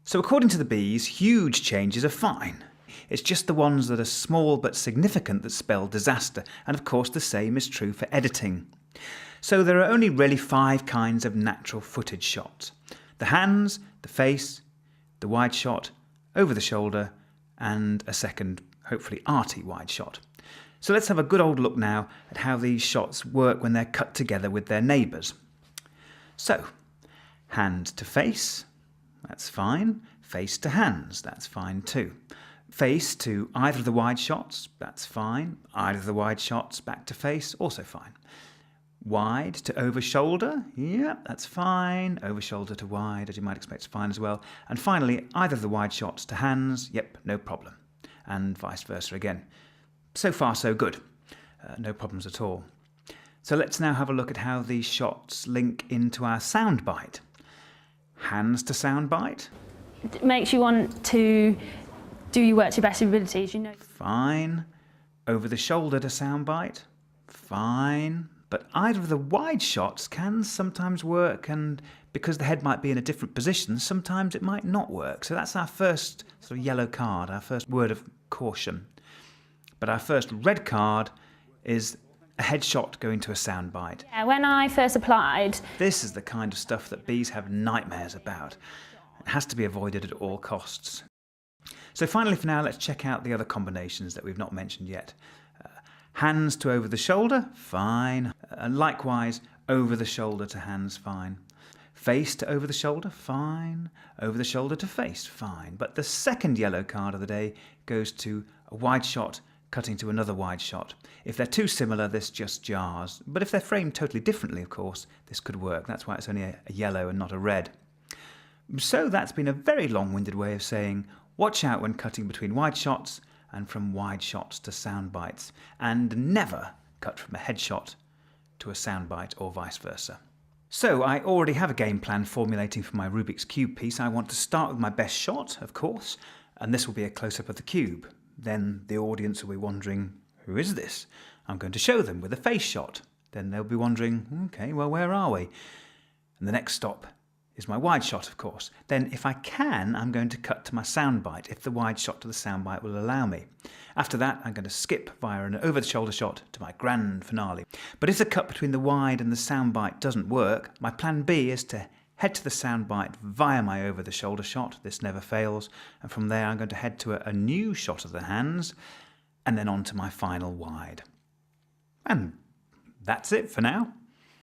So according to the bees, huge changes are fine. It's just the ones that are small but significant that spell disaster, and of course the same is true for editing. So there are only really 5 kinds of natural footage shots. The hands, the face, the wide shot, over the shoulder, and a second, hopefully arty wide shot. So let's have a good old look now at how these shots work when they're cut together with their neighbours. So, hand to face, that's fine. Face to hands, that's fine too. Face to either of the wide shots, that's fine. Either of the wide shots back to face, also fine. Wide to over shoulder, yeah, that's fine. Over shoulder to wide, as you might expect, is fine as well. And finally, either of the wide shots to hands, yep, no problem. And vice versa again. So far, so good. No problems at all. So let's now have a look at how these shots link into our soundbite. Hands to soundbite. It makes you want to do your work to your best abilities, you know. Fine. Over the shoulder to soundbite. Fine. But either of the wide shots can sometimes work, and because the head might be in a different position, sometimes it might not work. So that's our first sort of yellow card, our first word of caution. But our first red card is a headshot going to a soundbite. Yeah, when I first applied... This is the kind of stuff that bees have nightmares about. It has to be avoided at all costs. So finally for now, let's check out the other combinations that we've not mentioned yet. Hands to over the shoulder, fine. And likewise, over the shoulder to hands, fine. Face to over the shoulder, fine. Over the shoulder to face, fine. But the second yellow card of the day goes to a wide shot cutting to another wide shot. If they're too similar, this just jars. But if they're framed totally differently, of course, this could work. That's why it's only a yellow and not a red. So that's been a very long-winded way of saying, watch out when cutting between wide shots and from wide shots to sound bites, and never cut from a headshot to a soundbite or vice versa. So I already have a game plan formulating for my Rubik's Cube piece. I want to start with my best shot, of course, and this will be a close-up of the cube. Then the audience will be wondering, who is this? I'm going to show them with a face shot. Then they'll be wondering, okay, well, where are we? And the next stop is my wide shot, of course. Then, if I can, I'm going to cut to my soundbite, if the wide shot to the soundbite will allow me. After that, I'm going to skip via an over-the-shoulder shot to my grand finale. But if the cut between the wide and the soundbite doesn't work, my plan B is to head to the soundbite via my over-the-shoulder shot. This never fails. And from there, I'm going to head to a new shot of the hands, and then on to my final wide. And that's it for now.